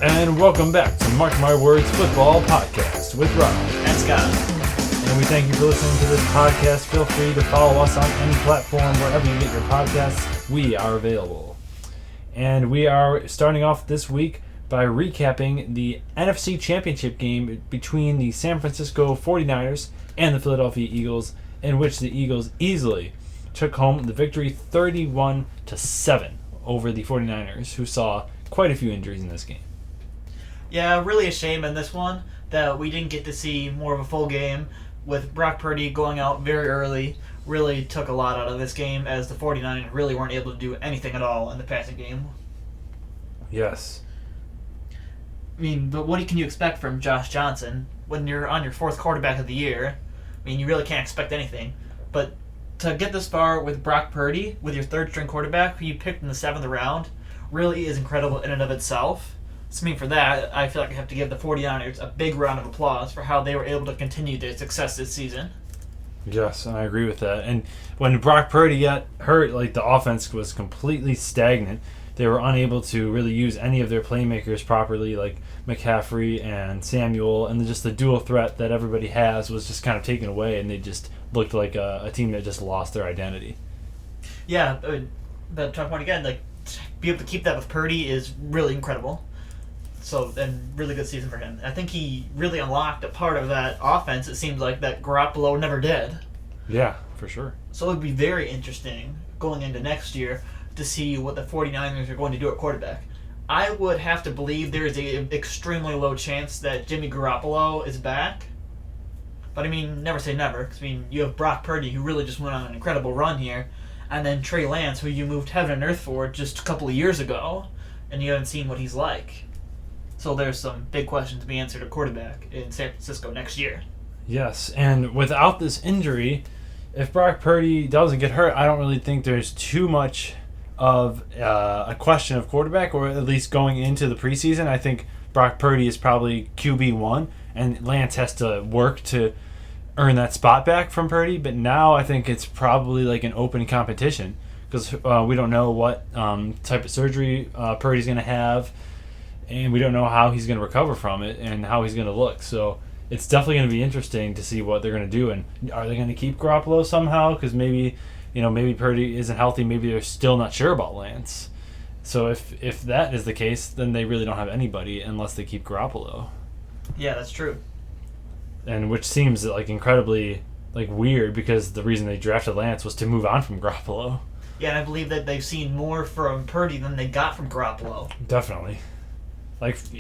And welcome back to Mark My Words Football Podcast with Rob and Scott. And we thank you for listening to this podcast. Feel free to follow us on any platform, wherever you get your podcasts. We are available. And we are starting off this week by recapping the NFC Championship game between the San Francisco 49ers and the Philadelphia Eagles, in which the Eagles easily took home the victory 31-7 over the 49ers, who saw quite a few injuries in this game. Yeah, really a shame in this one that we didn't get to see more of a full game, with Brock Purdy going out very early. Really took a lot out of this game, as the 49ers really weren't able to do anything at all in the passing game. Yes. I mean, but what can you expect from Josh Johnson when you're on your fourth quarterback of the year? I mean, you really can't expect anything. But to get this far with Brock Purdy, with your third-string quarterback, who you picked in the 7th round, really is incredible in and of itself. So, I mean, for that, I feel like I have to give the 49ers a big round of applause for how they were able to continue their success this season. Yes, and I agree with that. And when Brock Purdy got hurt, the offense was completely stagnant. They were unable to really use any of their playmakers properly, like McCaffrey and Samuel, and just the dual threat that everybody has was just kind of taken away, and they just looked like a team that just lost their identity. Yeah, but talk about again, be able to keep that with Purdy is really incredible. So, and really good season for him. I think he really unlocked a part of that offense, it seems like, that Garoppolo never did. Yeah, for sure. So it would be very interesting going into next year to see what the 49ers are going to do at quarterback. I would have to believe there is an extremely low chance that Jimmy Garoppolo is back. But, I mean, never say never. Because, I mean, you have Brock Purdy, who really just went on an incredible run here, and then Trey Lance, who you moved heaven and earth for just a couple of years ago, and you haven't seen what he's like. So there's some big questions to be answered at quarterback in San Francisco next year. Yes, and without this injury, if Brock Purdy doesn't get hurt, I don't really think there's too much of a question of quarterback, or at least going into the preseason. I think Brock Purdy is probably QB1, and Lance has to work to earn that spot back from Purdy. But now I think it's probably like an open competition, because we don't know what type of surgery Purdy's going to have, and we don't know how he's going to recover from it and how he's going to look. So it's definitely going to be interesting to see what they're going to do. And are they going to keep Garoppolo somehow? Because maybe Purdy isn't healthy. Maybe they're still not sure about Lance. So if that is the case, then they really don't have anybody unless they keep Garoppolo. Yeah, that's true. And which seems incredibly weird, because the reason they drafted Lance was to move on from Garoppolo. Yeah, and I believe that they've seen more from Purdy than they got from Garoppolo. Definitely.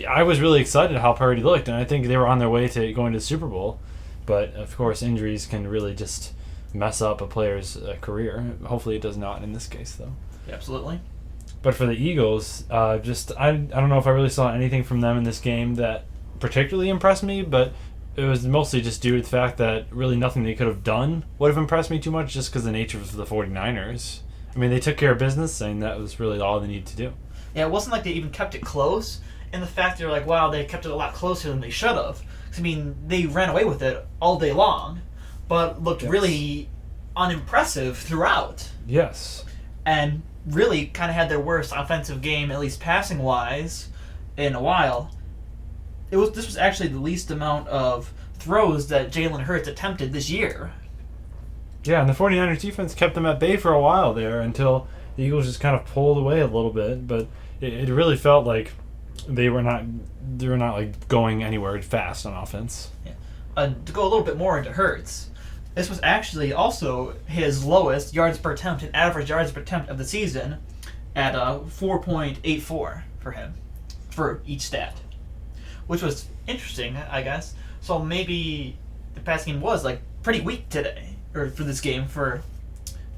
I was really excited how Purdy looked, and I think they were on their way to going to the Super Bowl. But, of course, injuries can really just mess up a player's career. Hopefully it does not in this case, though. Yeah, absolutely. But for the Eagles, I don't know if I really saw anything from them in this game that particularly impressed me, but it was mostly just due to the fact that really nothing they could have done would have impressed me too much, just because the nature of the 49ers. I mean, they took care of business, and that was really all they needed to do. Yeah, it wasn't like they even kept it close. And the fact they're like, wow, they kept it a lot closer than they should have. I mean, they ran away with it all day long, but looked really unimpressive throughout. Yes. And really kind of had their worst offensive game, at least passing-wise, in a while. This was actually the least amount of throws that Jalen Hurts attempted this year. Yeah, and the 49ers defense kept them at bay for a while there until the Eagles just kind of pulled away a little bit, but it really felt like they were not going anywhere fast on offense. Yeah. To go a little bit more into Hurts, this was actually also his lowest yards per attempt and average yards per attempt of the season at 4.84 for him, for each stat, which was interesting, I guess. So maybe the passing game was pretty weak today, or for this game for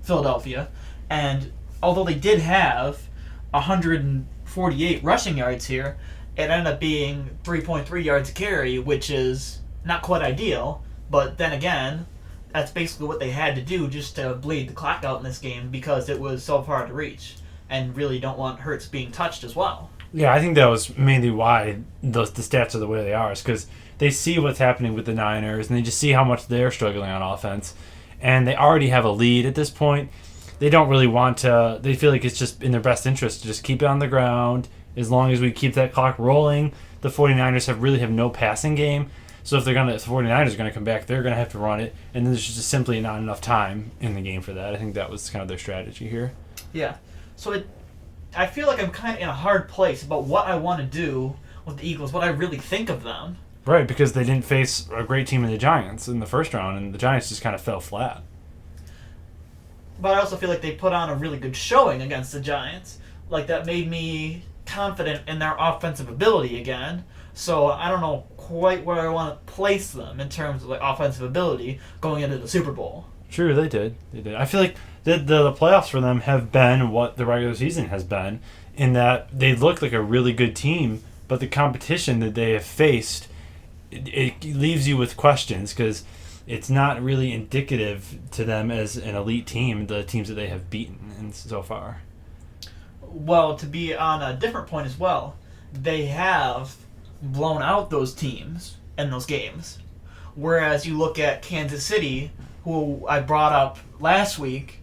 Philadelphia, and although they did have 148 rushing yards here, it ended up being 3.3 yards a carry, which is not quite ideal, but then again, that's basically what they had to do just to bleed the clock out in this game, because it was so far to reach, and really don't want Hurts being touched as well. Yeah, I think that was mainly why the stats are the way they are, is because they see what's happening with the Niners, and they just see how much they're struggling on offense, and they already have a lead at this point. They don't really want to. They feel like it's just in their best interest to just keep it on the ground As long as we keep that clock rolling, the 49ers have no passing game. So if the 49ers are going to come back, they're going to have to run it, and there's just simply not enough time in the game for that. I think that was kind of their strategy here. Yeah. So I feel like I'm kind of in a hard place about what I want to do with the Eagles, what I really think of them. Right, because they didn't face a great team in the Giants in the first round, and the Giants just kind of fell flat. But I also feel like they put on a really good showing against the Giants. Like, that made me confident in their offensive ability again. So I don't know quite where I want to place them in terms of like offensive ability going into the Super Bowl. True, they did. I feel like the playoffs for them have been what the regular season has been, in that they look like a really good team, but the competition that they have faced, it leaves you with questions because it's not really indicative to them as an elite team, the teams that they have beaten so far. Well, to be on a different point as well, they have blown out those teams in those games. Whereas you look at Kansas City, who I brought up last week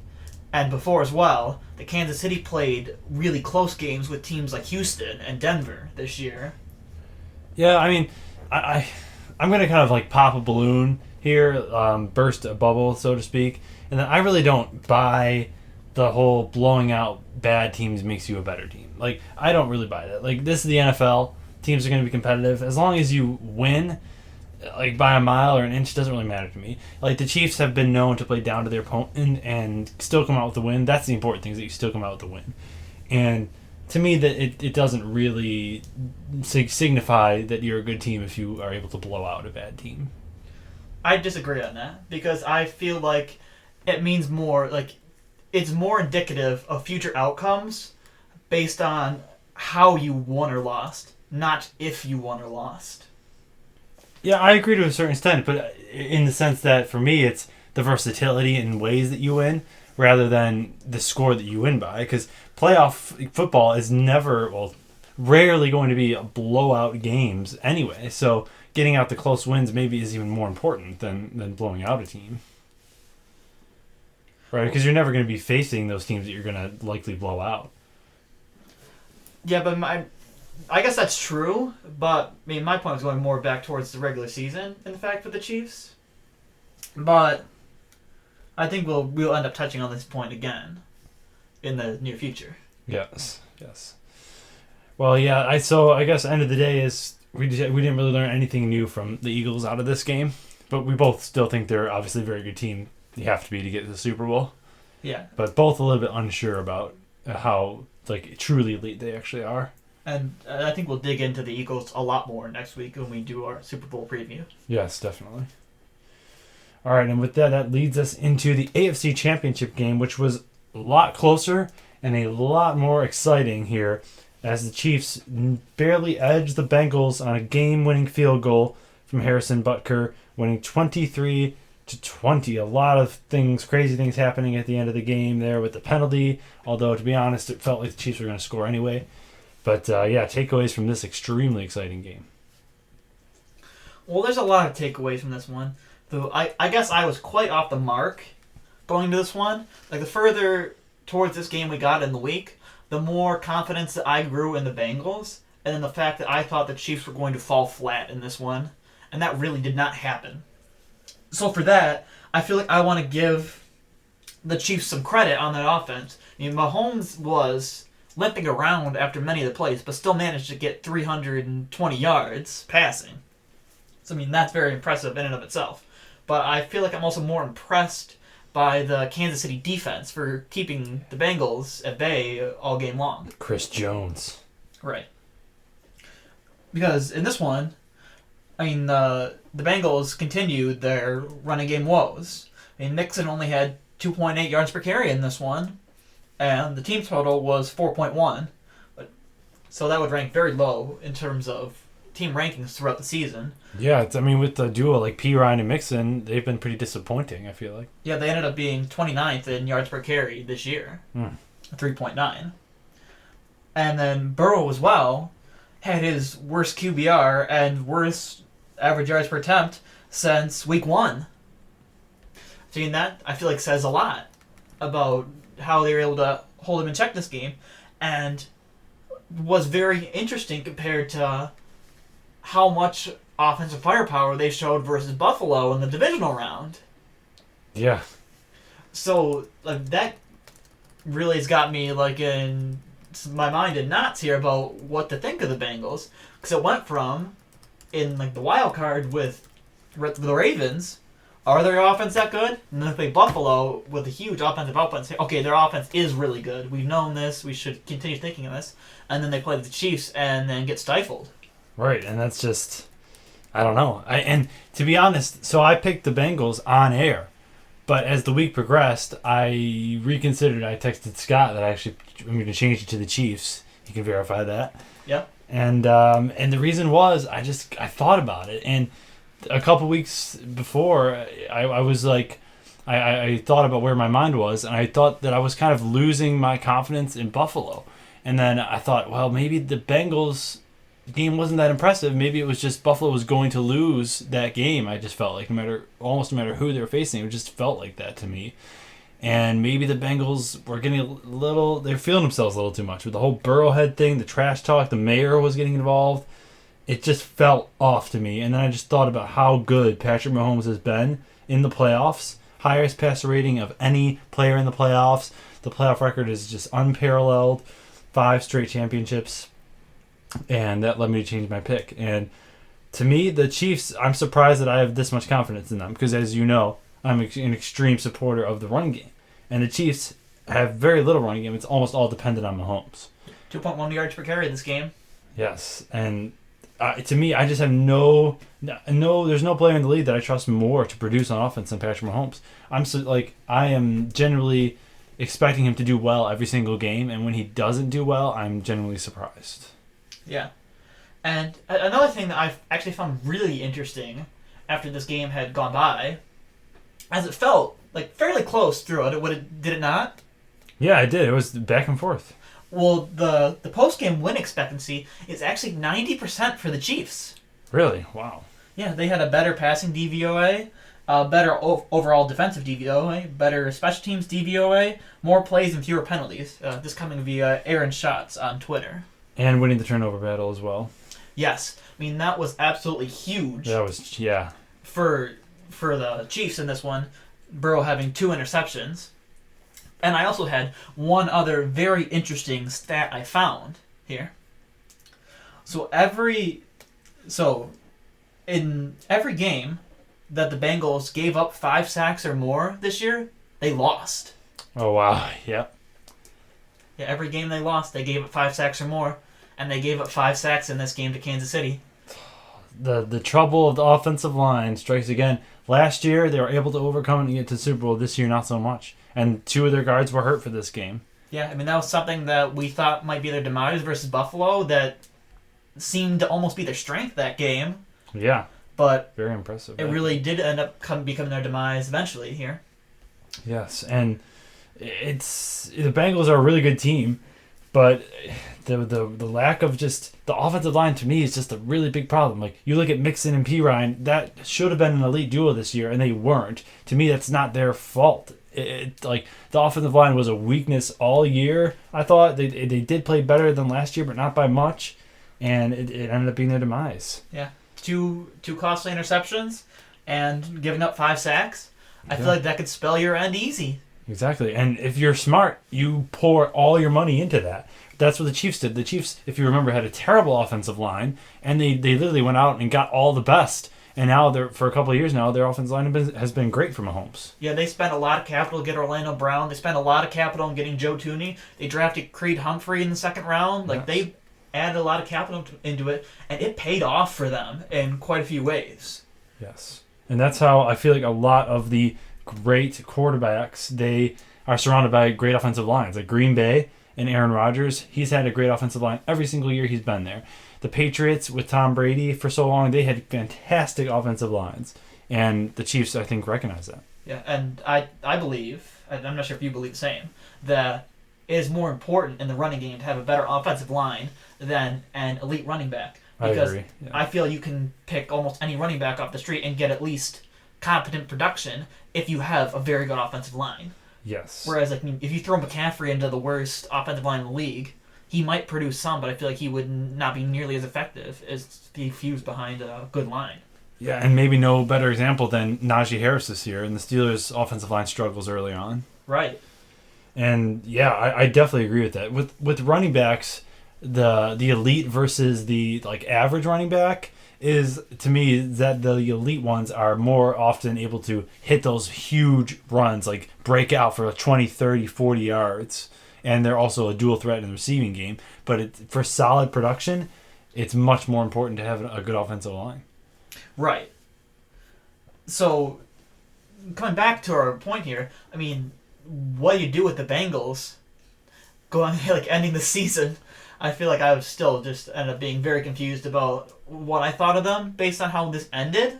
and before as well, the Kansas City played really close games with teams like Houston and Denver this year. Yeah, I mean, I'm going to kind of like pop a balloon here, burst a bubble, so to speak, and then I really don't buy the whole blowing out bad teams makes you a better team. Like, I don't really buy that. Like, this is the NFL. Teams are going to be competitive. As long as you win, like, by a mile or an inch, doesn't really matter to me. Like, the Chiefs have been known to play down to their opponent and still come out with the win. That's the important thing, is that you still come out with the win. And to me, that it doesn't really signify that you're a good team if you are able to blow out a bad team. I disagree on that, because I feel like it means more, like, it's more indicative of future outcomes based on how you won or lost, not if you won or lost. Yeah, I agree to a certain extent, but in the sense that for me it's the versatility in ways that you win rather than the score that you win by, because playoff football is rarely going to be blowout games anyway, so getting out the close wins maybe is even more important than blowing out a team. Right, because you're never going to be facing those teams that you're going to likely blow out. Yeah, but I guess that's true, but I mean, my point was going more back towards the regular season, in fact, for the Chiefs. But I think we'll end up touching on this point again in the near future. Yes. Well, yeah. I guess end of the day is we didn't really learn anything new from the Eagles out of this game, but we both still think they're obviously a very good team. You have to be to get to the Super Bowl. Yeah. But both a little bit unsure about how like truly elite they actually are. And I think we'll dig into the Eagles a lot more next week when we do our Super Bowl preview. Yes, definitely. All right, and with that leads us into the AFC Championship game, which was a lot closer and a lot more exciting here, as the Chiefs barely edged the Bengals on a game-winning field goal from Harrison Butker, winning 23-20. A lot of crazy things happening at the end of the game there with the penalty, although to be honest, it felt like the Chiefs were going to score anyway. But takeaways from this extremely exciting game. Well, there's a lot of takeaways from this one. Though I guess I was quite off the mark going to this one. Like, the further towards this game we got in the week, the more confidence that I grew in the Bengals, and then the fact that I thought the Chiefs were going to fall flat in this one, and that really did not happen. So for that, I feel like I want to give the Chiefs some credit on that offense. I mean, Mahomes was limping around after many of the plays, but still managed to get 320 yards passing. So, I mean, that's very impressive in and of itself. But I feel like I'm also more impressed by the Kansas City defense for keeping the Bengals at bay all game long. Chris Jones. Right. Because in this one, I mean, the Bengals continued their running game woes. I mean, Mixon only had 2.8 yards per carry in this one, and the team total was 4.1. So that would rank very low in terms of team rankings throughout the season. Yeah, with the duo like P. Ryan and Mixon, they've been pretty disappointing, I feel like. Yeah, they ended up being 29th in yards per carry this year, 3.9. And then Burrow as well had his worst QBR and worst average yards per attempt since week 1. Seeing that, I feel like says a lot about how they were able to hold him in check this game. And was very interesting compared to how much offensive firepower they showed versus Buffalo in the divisional round. Yeah. So like that really has got me like in my mind in knots here about what to think of the Bengals, because it went from in like the wild card with the Ravens. Are their offense that good? And then they play Buffalo with a huge offensive output. Say, okay, their offense is really good. We've known this. We should continue thinking of this. And then they play the Chiefs and then get stifled. Right, and that's just, I don't know. And to be honest, so I picked the Bengals on air, but as the week progressed, I reconsidered. I texted Scott that I'm going to change it to the Chiefs. He can verify that. Yep. And the reason was I thought about it, and a couple weeks before, I was like, I thought about where my mind was, and I thought that I was kind of losing my confidence in Buffalo. And then I thought, well, maybe the Bengals game wasn't that impressive. Maybe it was just Buffalo was going to lose that game. I just felt like no matter who they were facing, it just felt like that to me. And maybe the Bengals were getting they're feeling themselves a little too much with the whole Burrowhead thing, the trash talk, the mayor was getting involved. It just felt off to me. And then I just thought about how good Patrick Mahomes has been in the playoffs. Highest passer rating of any player in the playoffs. The playoff record is just unparalleled. 5 straight championships. And that led me to change my pick. And to me, the Chiefs, I'm surprised that I have this much confidence in them. Because as you know, I'm an extreme supporter of the run game. And the Chiefs have very little running game. It's almost all dependent on Mahomes. 2.1 yards per carry in this game. Yes. And to me, I just have there's no player in the league that I trust more to produce on offense than Patrick Mahomes. I am generally expecting him to do well every single game, and when he doesn't do well, I'm genuinely surprised. Yeah. And another thing that I've actually found really interesting after this game had gone by, as it felt like fairly close through it, did it not? Yeah, it did. It was back and forth. Well, the post-game win expectancy is actually 90% for the Chiefs. Really? Wow. Yeah, they had a better passing DVOA, better overall defensive DVOA, better special teams DVOA, more plays and fewer penalties. This coming via Aaron Schatz on Twitter. And winning the turnover battle as well. Yes. I mean, that was absolutely huge. That was, yeah. For the Chiefs in this one, Burrow having 2 interceptions. And I also had one other very interesting stat I found here. So in every game that the Bengals gave up 5 sacks or more this year, they lost. Oh, wow. Yep. Yeah, every game they lost, they gave up 5 sacks or more, and they gave up 5 sacks in this game to Kansas City. The trouble of the offensive line strikes again. Last year, they were able to overcome it and get to the Super Bowl. This year, not so much. And 2 of their guards were hurt for this game. Yeah, I mean, that was something that we thought might be their demise versus Buffalo that seemed to almost be their strength that game. Yeah. But very impressive. It really did end up becoming their demise eventually here. Yes, and the Bengals are a really good team, but the lack of just the offensive line to me is just a really big problem. Like you look at Mixon and Pirine, that should have been an elite duo this year, and they weren't. To me, that's not their fault. Like the offensive line was a weakness all year. I thought they did play better than last year, but not by much, and it ended up being their demise. Yeah, two costly interceptions and giving up 5 sacks. I feel like that could spell your end easy. Exactly, and if you're smart, you pour all your money into that. That's what the Chiefs did. The Chiefs, if you remember, had a terrible offensive line, and they literally went out and got all the best. And now, for a couple of years now, their offensive line has been great for Mahomes. Yeah, they spent a lot of capital to get Orlando Brown. They spent a lot of capital in getting Joe Thuney. They drafted Creed Humphrey in the 2nd round. Like, they added a lot of capital into it, and it paid off for them in quite a few ways. Yes. And that's how I feel like a lot of the great quarterbacks, they are surrounded by great offensive lines. Like Green Bay and Aaron Rodgers, he's had a great offensive line every single year he's been there. The Patriots with Tom Brady for so long, they had fantastic offensive lines. And the Chiefs, I think, recognize that. Yeah, and I believe, I'm not sure if you believe the same, that it is more important in the running game to have a better offensive line than an elite running back. Because I agree. Yeah. I feel you can pick almost any running back off the street and get at least competent production if you have a very good offensive line. Yes. Whereas if you throw McCaffrey into the worst offensive line in the league, he might produce some, but I feel like he would not be nearly as effective as if he was behind a good line. Yeah, and maybe no better example than Najee Harris this year, and the Steelers' offensive line struggles early on. Right. And yeah, I definitely agree with that. With running backs, the elite versus the like average running back is, to me, that the elite ones are more often able to hit those huge runs, like break out for 20, 30, 40 yards. And they're also a dual threat in the receiving game. But for solid production, it's much more important to have a good offensive line. Right. So, coming back to our point here, I mean, what do you do with the Bengals going like ending the season? I feel like I was still just ended up being very confused about what I thought of them based on how this ended.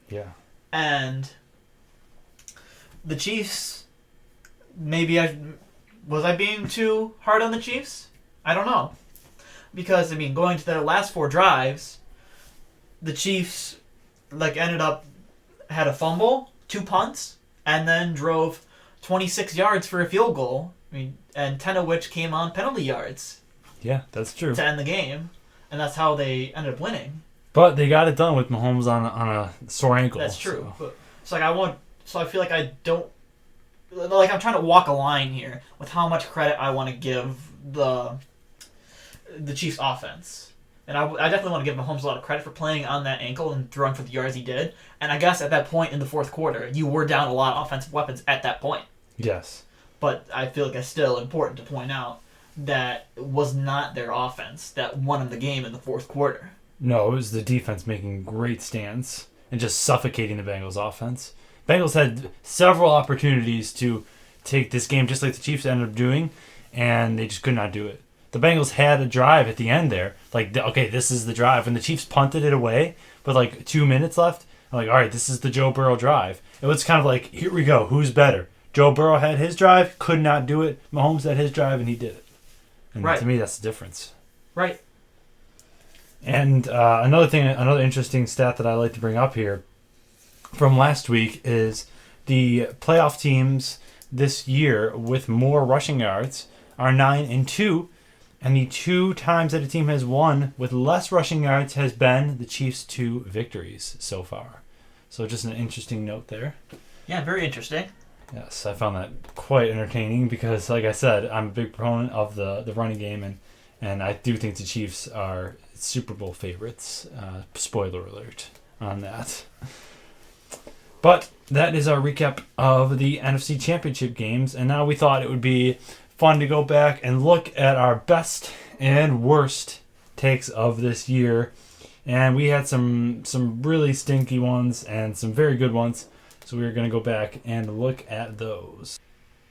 Yeah. And the Chiefs, maybe was I being too hard on the Chiefs? I don't know. Because, I mean, going to their last 4 drives, the Chiefs ended up had a fumble, 2 punts, and then drove 26 yards for a field goal. I mean, and 10 of which came on penalty yards. Yeah, that's true. To end the game, and that's how they ended up winning. But they got it done with Mahomes on a sore ankle. That's true. So I feel like I don't I'm trying to walk a line here with how much credit I want to give the Chiefs offense. And I definitely want to give Mahomes a lot of credit for playing on that ankle and throwing for the yards he did. And I guess at that point in the fourth quarter, you were down a lot of offensive weapons at that point. Yes. But I feel like it's still important to point out that it was not their offense that won them the game in the fourth quarter. No, it was the defense making great stands and just suffocating the Bengals offense. Bengals had several opportunities to take this game just like the Chiefs ended up doing, and they just could not do it. The Bengals had a drive at the end there. Okay, this is the drive. When the Chiefs punted it away with 2 minutes left, I'm like, all right, this is the Joe Burrow drive. It was kind of like, here we go, who's better? Joe Burrow had his drive, could not do it. Mahomes had his drive, and he did it. And right. To me, that's the difference. Right. And another interesting stat that I like to bring up here from last week is the playoff teams this year with more rushing yards are 9-2, and the 2 times that a team has won with less rushing yards has been the Chiefs' 2 victories so far. So just an interesting note there. Yeah, very interesting. Yes, I found that quite entertaining because, like I said, I'm a big proponent of the running game, and I do think the Chiefs are Super Bowl favorites. Spoiler alert on that. But that is our recap of the NFC Championship games, and now we thought it would be fun to go back and look at our best and worst takes of this year. And we had some really stinky ones and some very good ones. So we are going to go back and look at those.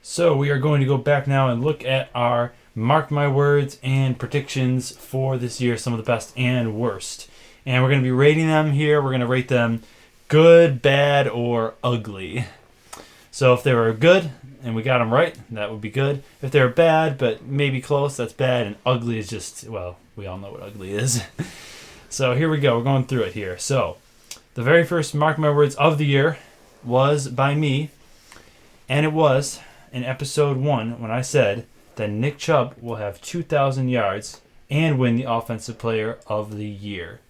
So we are going to go back now and look at our Mark My Words and predictions for this year, some of the best and worst. And we're going to be rating them here. We're going to rate them good, bad, or ugly. So if they were good and we got them right, that would be good. If they're bad but maybe close, that's bad. And ugly is just, well, we all know what ugly is. So here we go. We're going through it here. So the very first Mark My Words of the year was by me, and it was in episode 1 when I said that Nick Chubb will have 2,000 yards and win the Offensive Player of the Year.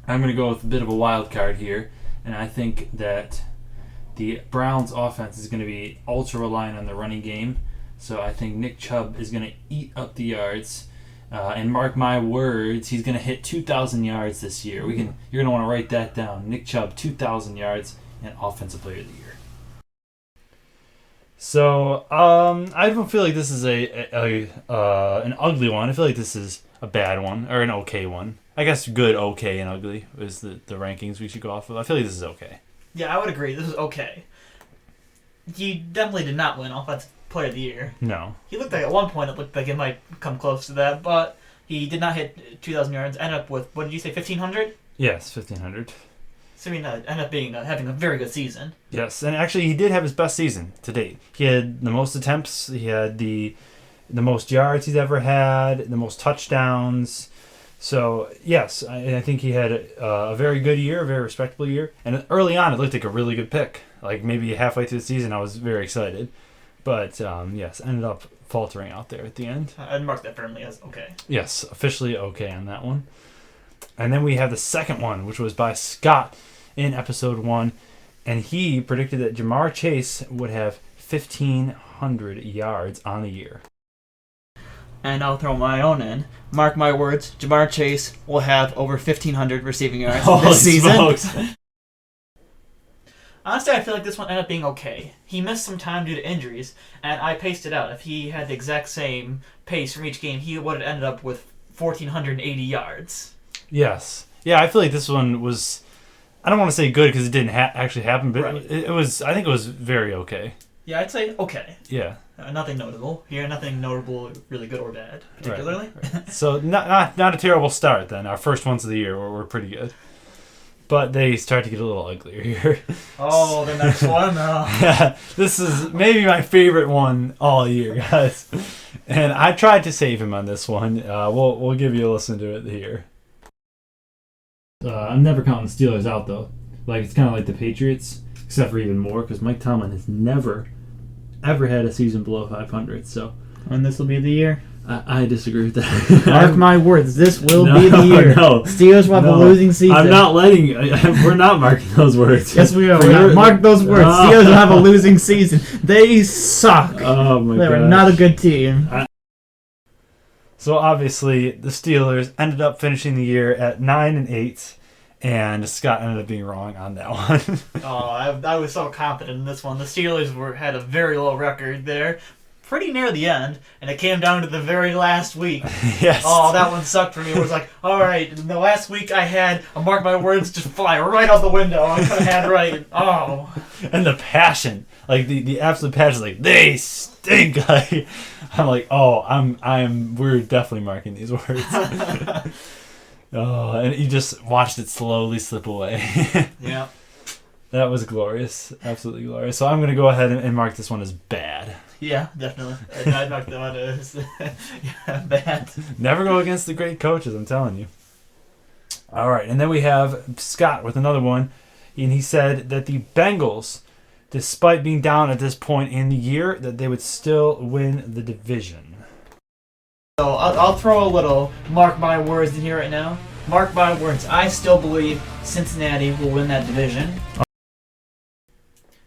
I'm going to go with a bit of a wild card here, and I think that the Browns offense is going to be ultra reliant on the running game, so I think Nick Chubb is going to eat up the yards. And mark my words, he's going to hit 2,000 yards this year. You're going to want to write that down. Nick Chubb, 2,000 yards and Offensive Player of the Year. So I don't feel like this is an ugly one. I feel like this is a bad one or an okay one. I guess good, okay, and ugly is the rankings we should go off of. I feel like this is okay. Yeah, I would agree. This is okay. He definitely did not win Offensive Player of the Year. No. He looked like at one point it looked like it might come close to that, but he did not hit 2,000 yards. Ended up with, what did you say, 1,500? Yes, 1,500. So ended up having a very good season. Yes, and actually he did have his best season to date. He had the most attempts. He had the most yards he's ever had, the most touchdowns. So, yes, I think he had a very good year, a very respectable year. And early on, it looked like a really good pick. Like maybe halfway through the season, I was very excited. But, yes, ended up faltering out there at the end. I'd mark that firmly as okay. Yes, officially okay on that one. And then we have the second one, which was by Scott in episode 1. And he predicted that Jamar Chase would have 1,500 yards on the year. And I'll throw my own in. Mark my words, Jamar Chase will have over 1,500 receiving yards this season. Smokes. Honestly, I feel like this one ended up being okay. He missed some time due to injuries, and I paced it out. If he had the exact same pace from each game, he would have ended up with 1,480 yards. Yes. Yeah, I feel like this one was... I don't want to say good because it didn't actually happen, but Right. it was... I think it was very okay. Yeah, I'd say okay. Yeah. Nothing notable here. Nothing notable, really good or bad, particularly. Right. So not a terrible start then. Our first ones of the year were pretty good. But they start to get a little uglier here. Oh, the next one? Yeah, this is maybe my favorite one all year, guys. And I tried to save him on this one. We'll give you a listen to it here. I'm never counting the Steelers out, though. Like, it's kind of like the Patriots, except for even more, because Mike Tomlin has never, ever had a season below 500. So, And this will be the year. I disagree with that. Mark my words, this will be the year. No, Steelers will have a losing season. I'm not letting... We're not marking those words. Yes, we are. Mark those words. Steelers will have a losing season. They suck. Oh, my God. They were not a good team. So, obviously, the Steelers ended up finishing the year at 9-8, and Scott ended up being wrong on that one. I was so confident in this one. The Steelers had a very low record there. Pretty near the end, and it came down to the very last week. Yes. Oh, that one sucked for me. It was like, all right, the last week I had a mark my words just fly right out the window. I could have had right. Oh. And the passion, like the absolute passion, like they stink. Like, I'm like, oh, we're definitely marking these words. Oh, and you just watched it slowly slip away. Yeah. That was glorious, absolutely glorious. So I'm gonna go ahead and mark this one as bad. Yeah, definitely. I knocked them out as bad. Never go against the great coaches, I'm telling you. All right, and then we have Scott with another one, and he said that the Bengals, despite being down at this point in the year, that they would still win the division. So I'll throw a little mark my words in here right now. Mark my words. I still believe Cincinnati will win that division.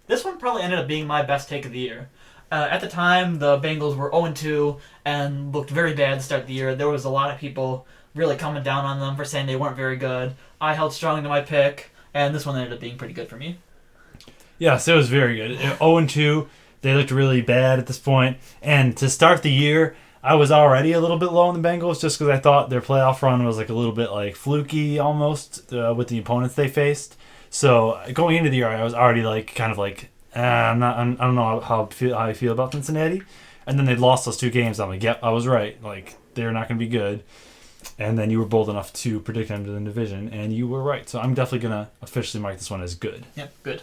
This one probably ended up being my best take of the year. At the time, the Bengals were 0-2 and looked very bad to start the year. There was a lot of people really coming down on them for saying they weren't very good. I held strong to my pick, and this one ended up being pretty good for me. Yes, it was very good. 0-2, they looked really bad at this point. And to start the year, I was already a little bit low on the Bengals just because I thought their playoff run was like a little bit like fluky almost with the opponents they faced. So going into the year, I was already like kind of like, I don't know how I feel about Cincinnati. And then they lost those 2 games. I'm like, yep, I was right. Like, they're not going to be good. And then you were bold enough to predict them to the division, and you were right. So I'm definitely going to officially mark this one as good. Yep, good.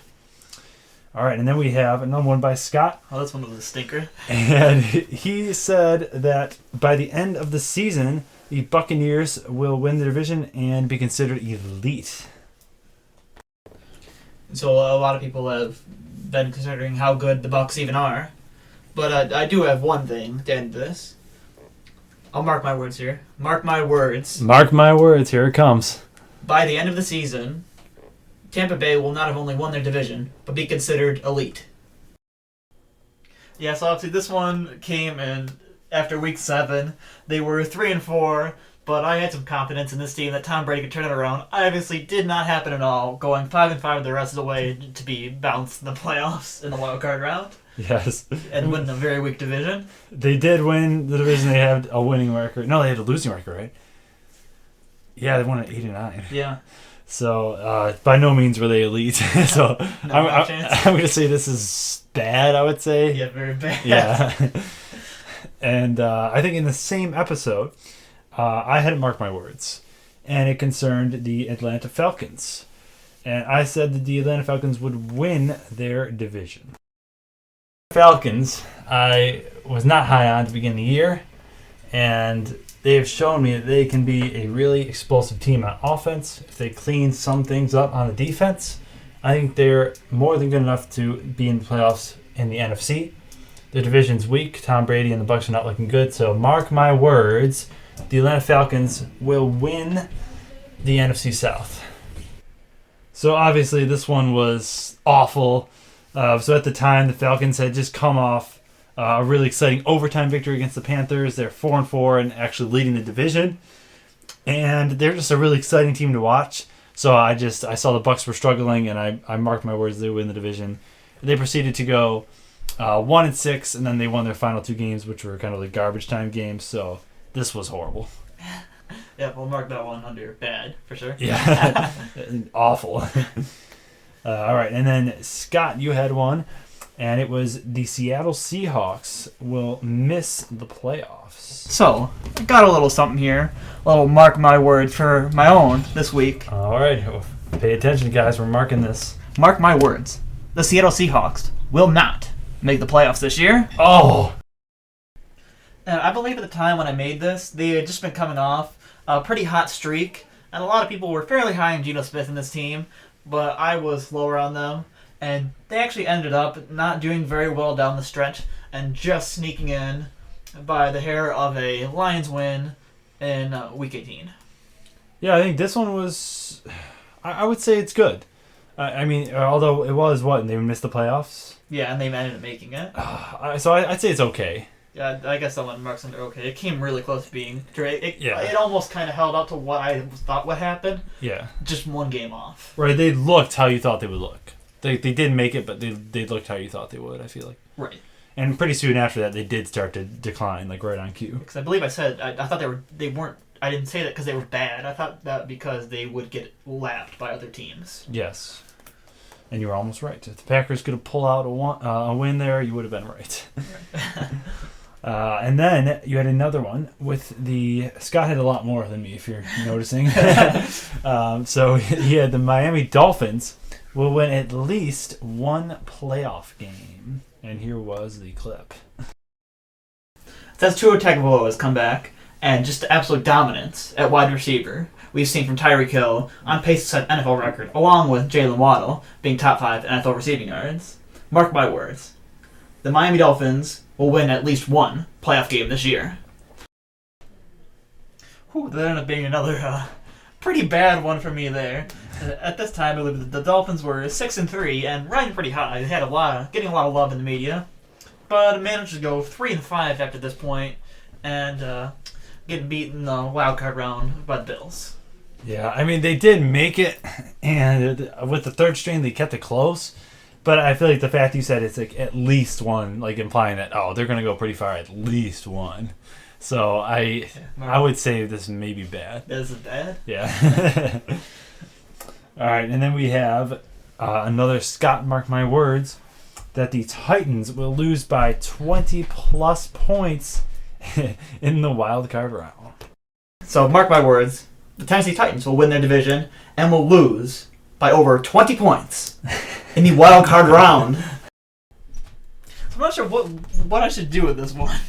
All right, and then we have another one by Scott. Oh, this one was a stinker. And he said that by the end of the season, the Buccaneers will win the division and be considered elite. So a lot of people have been considering how good the Bucs even are. But I do have one thing to end this. I'll mark my words here. Mark my words. Mark my words, here it comes. By the end of the season, Tampa Bay will not have only won their division, but be considered elite. Yeah, so obviously this one came in after week 7. They were 3-4, but I had some confidence in this team that Tom Brady could turn it around. Obviously did not happen at all, going 5-5 the rest of the way to be bounced in the playoffs in the wild card round. Yes. And win a very weak division. They did win the division. They had a winning record. No, they had a losing record, right? Yeah, they won at 8-9. Yeah. So, by no means were they elite. So, No I'm going to say this is bad, I would say. Yeah, very bad. Yeah. And I think in the same episode, I had marked my words. And it concerned the Atlanta Falcons. And I said that the Atlanta Falcons would win their division. Falcons, I was not high on to begin the year. And they have shown me that they can be a really explosive team on offense. If they clean some things up on the defense, I think they're more than good enough to be in the playoffs in the NFC. The division's weak. Tom Brady and the Bucs are not looking good. So mark my words, the Atlanta Falcons will win the NFC South. So obviously this one was awful. So at the time, the Falcons had just come off a really exciting overtime victory against the Panthers. They're 4-4 and actually leading the division. And they're just a really exciting team to watch. So I saw the Bucs were struggling, and I marked my words they would win the division. They proceeded to go 1-6, and then they won their final 2 games, which were kind of like garbage time games. So this was horrible. Yeah, we'll mark that one under bad for sure. Yeah, awful. All right, and then Scott, you had one, and it was the Seattle Seahawks will miss the playoffs. So, I got a little something here. A little mark my words for my own this week. All right, pay attention, guys. We're marking this. Mark my words. The Seattle Seahawks will not make the playoffs this year. Oh! I believe at the time when I made this, they had just been coming off a pretty hot streak, and a lot of people were fairly high on Geno Smith in this team, but I was lower on them, and they actually ended up not doing very well down the stretch and just sneaking in by the hair of a Lions win in Week 18. Yeah, I think this one was... I would say it's good. I mean, although it was, and they missed the playoffs? Yeah, and they ended up making it. So I'd say it's okay. Yeah, I guess that one marks under okay. It came really close to being great. Yeah. It almost kind of held up to what I thought would happen. Yeah. Just one game off. Right, they looked how you thought they would look. They didn't make it, but they looked how you thought they would, I feel like. Right. And pretty soon after that, they did start to decline, like right on cue. Because I believe I said, I thought they weren't, I didn't say that because they were bad. I thought that because they would get lapped by other teams. Yes. And you were almost right. If the Packers could have pulled out a win there, you would have been right. And then you had another one with Scott had a lot more than me, if you're noticing. So he had the Miami Dolphins will win at least one playoff game. And here was the clip. That's Tua Tagovailoa's comeback and just absolute dominance at wide receiver we've seen from Tyreek Hill on pace to set NFL record, along with Jalen Waddle being top 5 NFL receiving yards. Mark my words. The Miami Dolphins will win at least one playoff game this year. Whew, that ended up being another pretty bad one for me there. At this time, I believe the Dolphins were 6-3 and riding pretty high. They had getting a lot of love in the media, but managed to go 3-5 after this point and getting beaten in the wild card round by the Bills. Yeah, I mean, they did make it, and with the third string, they kept it close. But I feel like the fact you said it's like at least one, like implying that, they're going to go pretty far, at least one. So I would say this may be bad. Is it bad? Yeah. All right, and then we have another Scott, mark my words, that the Titans will lose by 20-plus points in the wild card round. So mark my words, the Tennessee Titans will win their division and will lose by over 20 points in the wild card round. I'm not sure what I should do with this one.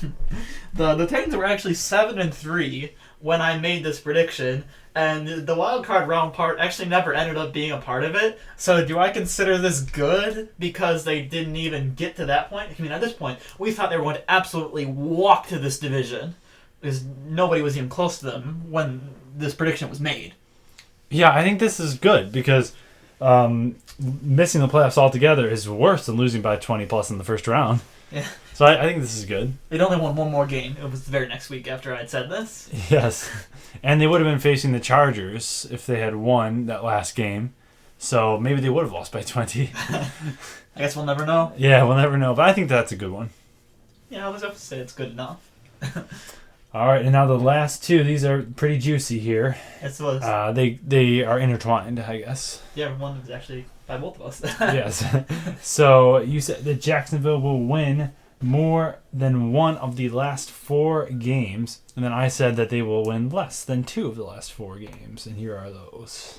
The Titans were actually 7-3 when I made this prediction, and the wild card round part actually never ended up being a part of it. So do I consider this good because they didn't even get to that point? I mean, at this point, we thought they were going to absolutely walk to this division because nobody was even close to them when this prediction was made. Yeah, I think this is good because missing the playoffs altogether is worse than losing by 20-plus in the first round. Yeah. So I think this is good. They'd only won one more game. It was the very next week after I'd said this. Yes. And they would have been facing the Chargers if they had won that last game. So maybe they would have lost by 20. I guess we'll never know. Yeah, we'll never know. But I think that's a good one. Yeah, I was up to say it's good enough. All right, and now the last two. These are pretty juicy here. It's was. They are intertwined, I guess. Yeah, one was actually by both of us. Yes. So you said that Jacksonville will win more than one of the last 4 games, and then I said that they will win less than 2 of the last 4 games, and here are those.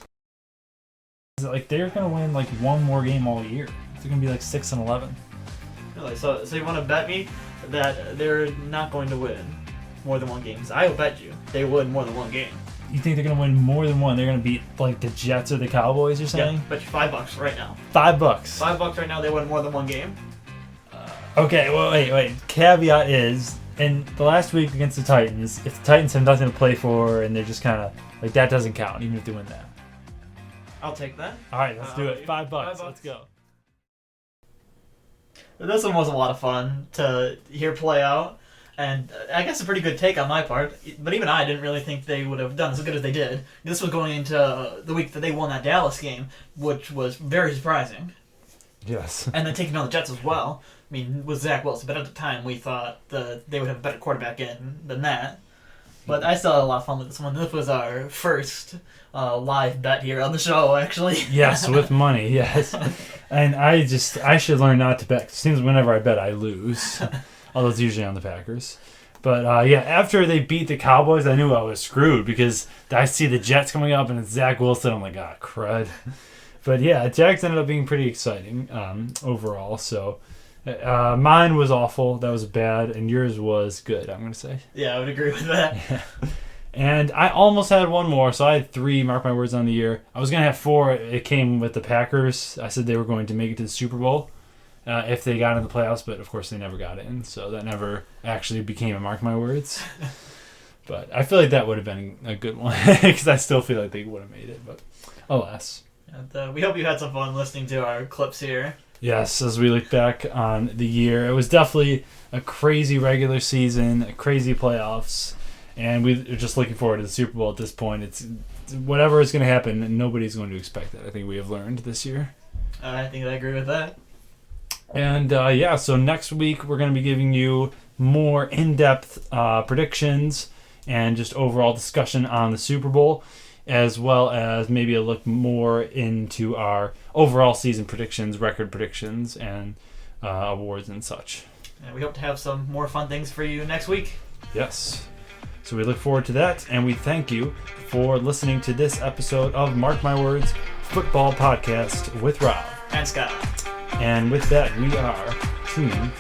Is it like they're going to win like one more game all year? They're going to be like 6-11. Really? So you want to bet me that they're not going to win more than one game? I will bet you they win more than one game. You think they're going to win more than one? They're going to beat like the Jets or the Cowboys, you're saying? Yeah, bet you $5 right now. $5. $5 right now they win more than one game. Okay, well, wait. Caveat is, in the last week against the Titans, if the Titans have nothing to play for and they're just kind of, like, that doesn't count, even if they win that. I'll take that. All right, let's do it. $5. $5. Let's go. This one was a lot of fun to hear play out, and I guess a pretty good take on my part. But even I didn't really think they would have done as good as they did. This was going into the week that they won that Dallas game, which was very surprising. Yes. And then taking on the Jets as well. I mean, with Zach Wilson, but at the time we thought they would have a better quarterback in than that. But I still had a lot of fun with this one. This was our first live bet here on the show, actually. Yes, with money, yes. And I should learn not to bet. It seems whenever I bet, I lose. Although it's usually on the Packers. But, after they beat the Cowboys, I knew I was screwed because I see the Jets coming up and it's Zach Wilson. I'm like, crud. But, Jags ended up being pretty exciting overall. So, mine was awful. That was bad. And yours was good, I'm going to say. Yeah, I would agree with that. Yeah. And I almost had one more, so I had 3, mark my words, on the year. I was going to have 4. It came with the Packers. I said they were going to make it to the Super Bowl if they got in the playoffs, but of course they never got in, so that never actually became a mark my words. But I feel like that would have been a good one, because I still feel like they would have made it, but alas. And, we hope you had some fun listening to our clips here. Yes, as we look back on the year, it was definitely a crazy regular season, a crazy playoffs. And we're just looking forward to the Super Bowl at this point. It's whatever is going to happen, and nobody's going to expect that. I think we have learned this year. I think I agree with that. And, so next week we're going to be giving you more in-depth predictions and just overall discussion on the Super Bowl, as well as maybe a look more into our overall season predictions, record predictions, and awards and such. And we hope to have some more fun things for you next week. Yes. So we look forward to that, and we thank you for listening to this episode of Mark My Words Football Podcast with Rob And Scott. And with that, we are tuning